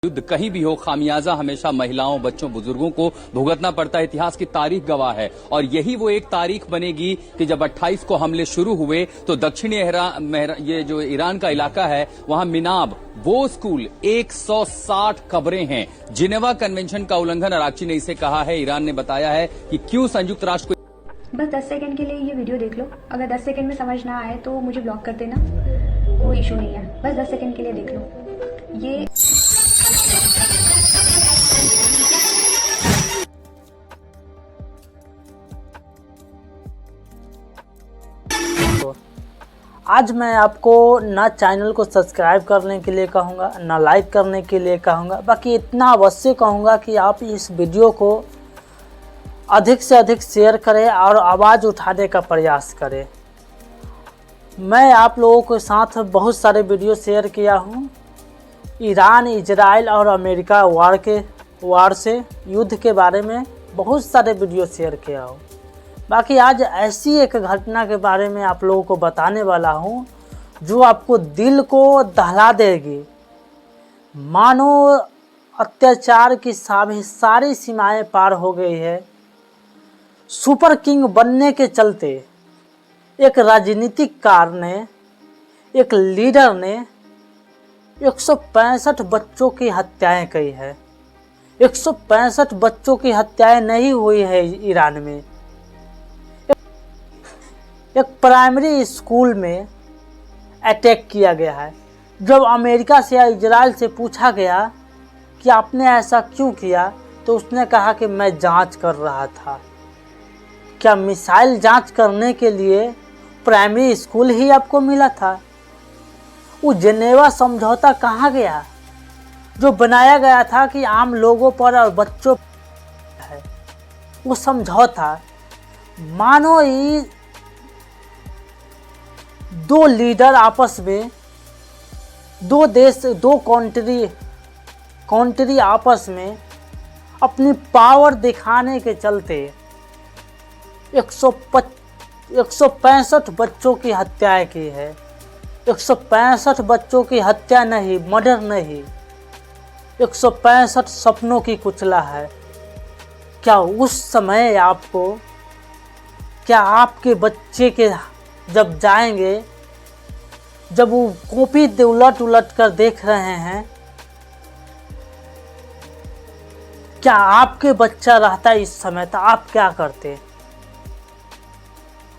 युद्ध कहीं भी हो, खामियाजा हमेशा महिलाओं, बच्चों, बुजुर्गों को भुगतना पड़ता है। इतिहास की तारीख गवाह है और यही वो एक तारीख बनेगी कि जब 28 को हमले शुरू हुए तो दक्षिणी ये जो ईरान का इलाका है वहां मिनाब वो स्कूल 160 कब्रें हैं। जिनेवा कन्वेंशन का उल्लंघन अराक्ची ने इसे कहा है। ईरान ने बताया है कि क्यों संयुक्त राष्ट्र को बस 10 सेकंड के लिए ये वीडियो देख लो। अगर 10 सेकंड में समझ ना आए तो मुझे ब्लॉक कर देना, कोई इशू नहीं है। बस 10 सेकंड के लिए देख लो। ये आज मैं आपको ना चैनल को सब्सक्राइब करने के लिए कहूँगा, ना लाइक करने के लिए कहूँगा, बाकी इतना अवश्य कहूँगा कि आप इस वीडियो को अधिक से अधिक शेयर करें और आवाज़ उठाने का प्रयास करें। मैं आप लोगों के साथ बहुत सारे वीडियो शेयर किया हूँ। ईरान, इजराइल और अमेरिका वार से युद्ध के बारे में बहुत सारे वीडियो शेयर किया हूँ। बाकी आज ऐसी एक घटना के बारे में आप लोगों को बताने वाला हूँ जो आपको दिल को दहला देगी। मानो अत्याचार की सारी सीमाएं पार हो गई है। सुपर किंग बनने के चलते एक राजनीतिककार ने, एक लीडर ने 165 बच्चों की हत्याएं की है। 165 बच्चों की हत्याएं नहीं हुई है ईरान में। एक प्राइमरी स्कूल में अटैक किया गया है। जब अमेरिका से या इजराइल से पूछा गया कि आपने ऐसा क्यों किया तो उसने कहा कि मैं जांच कर रहा था। क्या मिसाइल जांच करने के लिए प्राइमरी स्कूल ही आपको मिला था? वो जेनेवा समझौता कहाँ गया जो बनाया गया था कि आम लोगों पर और बच्चों पर है? वो समझौता मानो ये दो लीडर आपस में, दो देश, दो कंट्री आपस में अपनी पावर दिखाने के चलते 165 बच्चों की हत्याएं की है। 165 बच्चों की हत्या नहीं, मर्डर नहीं, 165 सपनों की कुचला है। क्या उस समय आपको, क्या आपके बच्चे के जब जाएंगे, जब वो कॉपी उलट कर देख रहे हैं, क्या आपके बच्चा रहता इस समय तो आप क्या करते?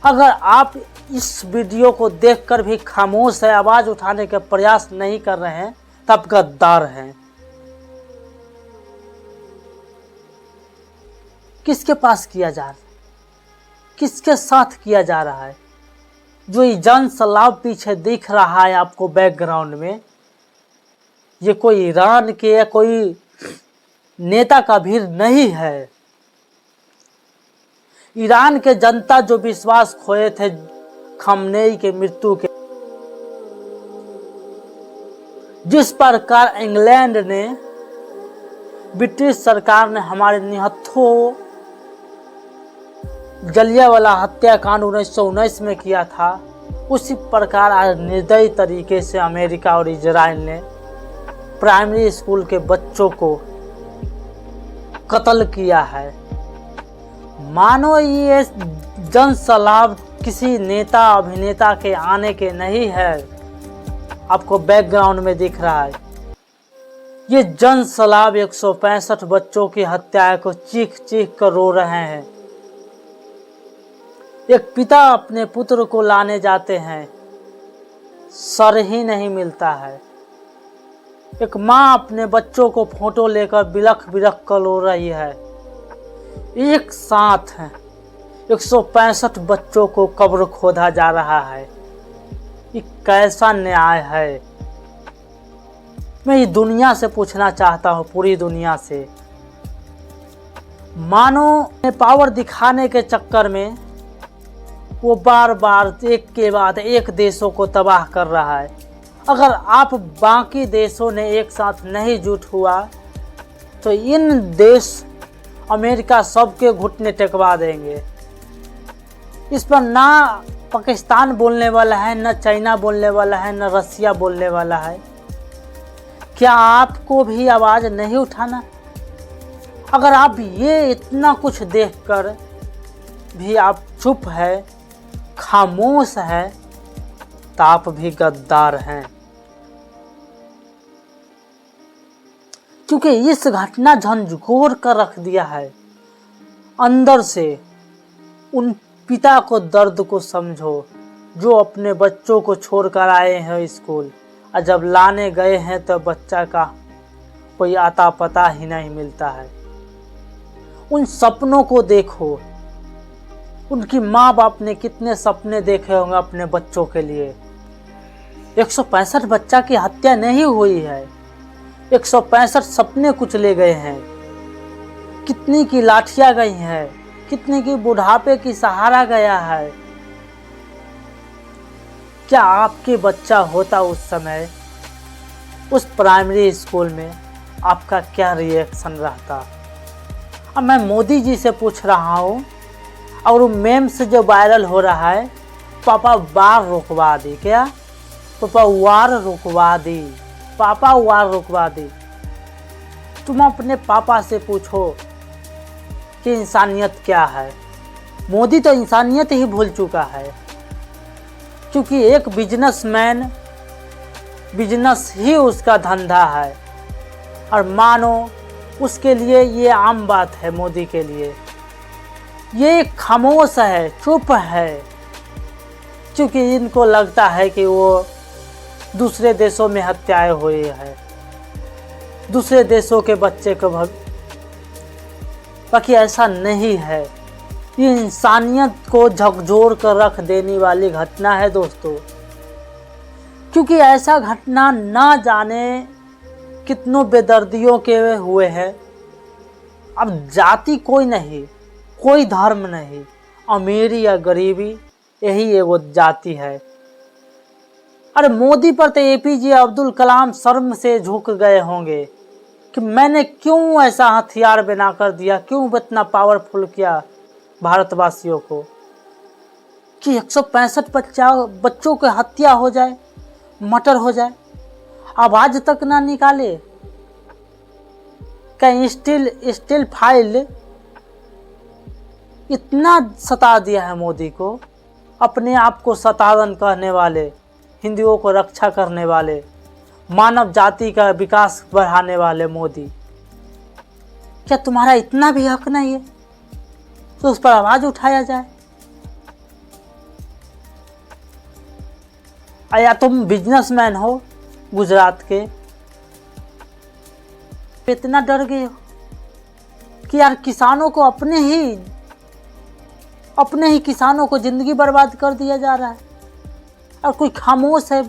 अगर आप इस वीडियो को देखकर भी खामोश है, आवाज उठाने का प्रयास नहीं कर रहे हैं, तब गद्दार हैं। किसके पास किया जा रहा है? किसके साथ किया जा रहा है? जो ये जन सलाब पीछे दिख रहा है आपको बैकग्राउंड में, ये कोई ईरान के या कोई नेता का भीड़ नहीं है। ईरान के जनता जो विश्वास खोए थे खमनेई के मृत्यु के, जिस प्रकार इंग्लैंड ने, ब्रिटिश सरकार ने हमारे निहत्थों जलियांवाला हत्याकांड 1919 में किया था, उसी प्रकार आज निर्दयी तरीके से अमेरिका और इजराइल ने प्राइमरी स्कूल के बच्चों को कत्ल किया है। मानो ये जन सलाब किसी नेता अभिनेता के आने के नहीं है। आपको बैकग्राउंड में दिख रहा है ये जन सलाब 165 बच्चों की हत्या को चीख चीख कर रो रहे हैं। एक पिता अपने पुत्र को लाने जाते हैं, सर ही नहीं मिलता है। एक माँ अपने बच्चों को फोटो लेकर बिलख बिलख कर रो रही है। एक साथ 165 बच्चों को कब्र खोदा जा रहा है। ये कैसा न्याय है? मैं ये दुनिया से पूछना चाहता हूँ, पूरी दुनिया से। मानो पावर दिखाने के चक्कर में वो बार बार एक के बाद एक देशों को तबाह कर रहा है। अगर आप बाकी देशों ने एक साथ नहीं जुट हुआ तो इन देश अमेरिका सबके घुटने टेकवा देंगे। इस पर ना पाकिस्तान बोलने वाला है, ना चाइना बोलने वाला है, ना रसिया बोलने वाला है। क्या आपको भी आवाज नहीं उठाना? अगर आप ये इतना कुछ देखकर भी आप चुप है, खामोश है, तो आप भी गद्दार हैं। क्योंकि इस घटना झंझोर कर रख दिया है अंदर से। उन पिता को दर्द को समझो जो अपने बच्चों को छोड़कर आए हैं स्कूल, और जब लाने गए हैं तो बच्चा का कोई आता पता ही नहीं मिलता है। उन सपनों को देखो, उनकी माँ बाप ने कितने सपने देखे होंगे अपने बच्चों के लिए। 165 बच्चा की हत्या नहीं हुई है, 165 सपने कुचले गए हैं। कितनी की लाठियां गई हैं, कितने की बुढ़ापे की सहारा गया है। क्या आपके बच्चा होता उस समय उस प्राइमरी स्कूल में, आपका क्या रिएक्शन रहता? अब मैं मोदी जी से पूछ रहा हूँ, और मेम से जो वायरल हो रहा है, पापा वार रुकवा दी, क्या पापा वार रुकवा दी, पापा वार रुकवा दी। तुम अपने पापा से पूछो कि इंसानियत क्या है। मोदी तो इंसानियत ही भूल चुका है, क्योंकि एक बिजनेसमैन, बिजनेस ही उसका धंधा है, और मानो उसके लिए ये आम बात है। मोदी के लिए ये खामोश है, चुप है, क्योंकि इनको लगता है कि वो दूसरे देशों में हत्याएं हुई है, दूसरे देशों के बच्चे को बाकी ऐसा नहीं है। ये इंसानियत को झकझोर कर रख देने वाली घटना है दोस्तों, क्योंकि ऐसा घटना ना जाने कितनों बेदर्दियों के हुए हैं। अब जाति कोई नहीं, कोई धर्म नहीं, अमीरी या गरीबी यही एगो जाति है। अरे मोदी पर तो एपीजे अब्दुल कलाम शर्म से झुक गए होंगे कि मैंने क्यों ऐसा हथियार बना कर दिया, क्यों इतना पावरफुल किया भारतवासियों को कि 165 बच्चों की हत्या हो जाए, मर्डर हो जाए। आवाज तक ना निकाले। क्या स्टिल फाइल इतना सता दिया है मोदी को? अपने आप को सतावन कहने वाले, हिंदुओं को रक्षा करने वाले, मानव जाति का विकास बढ़ाने वाले मोदी, क्या तुम्हारा इतना भी हक नहीं है तो उस पर आवाज उठाया जाए? या तुम बिजनेसमैन हो गुजरात के, इतना डर गए हो कि यार किसानों को अपने ही किसानों को जिंदगी बर्बाद कर दिया जा रहा है, और कोई खामोश है,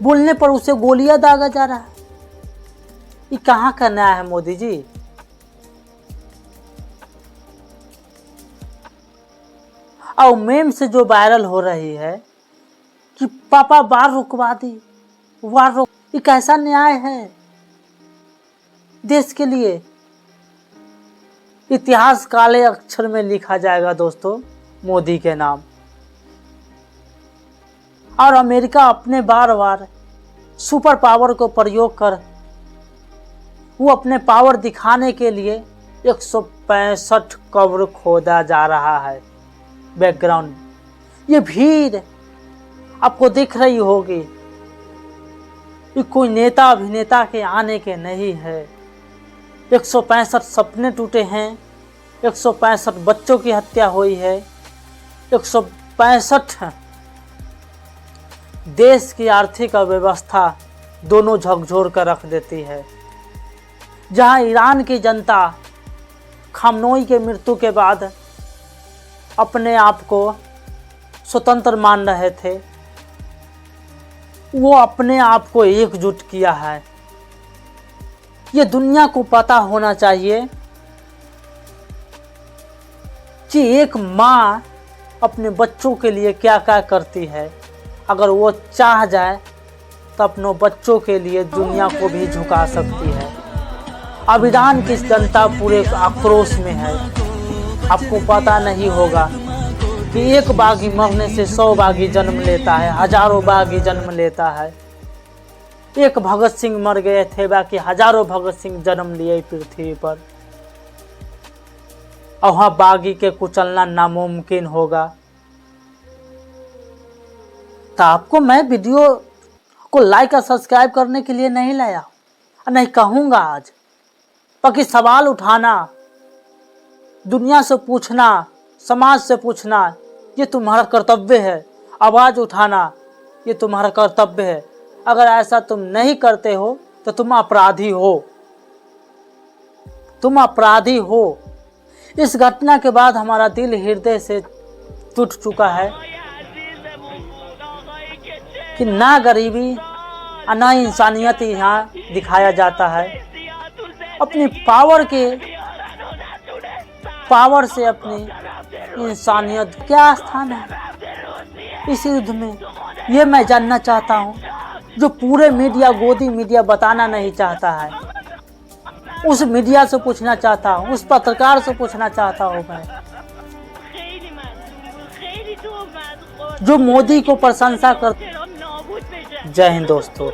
बोलने पर उसे गोलियां दागा जा रहा है। ये कहाँ का न्याय है मोदी जी? और मेम से जो वायरल हो रही है कि पापा वार रुकवा दी, वार रोक, ये कैसा न्याय है देश के लिए? इतिहास काले अक्षर में लिखा जाएगा दोस्तों मोदी के नाम। और अमेरिका अपने बार सुपर पावर को प्रयोग कर वो अपने पावर दिखाने के लिए 165 कब्र खोदा जा रहा है बैकग्राउंड। ये भीड़ आपको दिख रही होगी, ये कोई नेता अभिनेता के आने के नहीं है। 165 सपने टूटे हैं, 165 बच्चों की हत्या हुई है, 165 देश की आर्थिक अव्यवस्था दोनों झकझोर कर रख देती है। जहां ईरान की जनता खामनोई के मृत्यु के बाद अपने आप को स्वतंत्र मान रहे थे, वो अपने आप को एकजुट किया है। ये दुनिया को पता होना चाहिए कि एक माँ अपने बच्चों के लिए क्या क्या करती है। अगर वो चाह जाए तो अपनों बच्चों के लिए दुनिया को भी झुका सकती है। अब ईरान की जनता पूरे आक्रोश में है। आपको पता नहीं होगा कि एक बाघी मरने से 100 बाघी जन्म लेता है, हजारों बाघी जन्म लेता है। एक भगत सिंह मर गए थे, बाकी हजारों भगत सिंह जन्म लिए पृथ्वी पर, और वहां बागी के कुचलना नामुमकिन होगा। तो आपको मैं वीडियो को लाइक और सब्सक्राइब करने के लिए नहीं लाया, नहीं कहूँगा आज, बाकी सवाल उठाना, दुनिया से पूछना, समाज से पूछना, ये तुम्हारा कर्तव्य है। आवाज़ उठाना, ये तुम्हारा कर्तव्य है। अगर ऐसा तुम नहीं करते हो तो तुम अपराधी हो, तुम अपराधी हो। इस घटना के बाद हमारा दिल हृदय से टूट चुका है कि ना गरीबी और ना इंसानियत यहाँ दिखाया जाता है। अपनी पावर से अपनी इंसानियत क्या स्थान है इस युद्ध में, ये मैं जानना चाहता हूँ। जो पूरे मीडिया, गोदी मीडिया बताना नहीं चाहता है, उस मीडिया से पूछना चाहता हूँ, उस पत्रकार से पूछना चाहता हूँ मैं, जो मोदी को प्रशंसा कर। जय हिंद दोस्तों।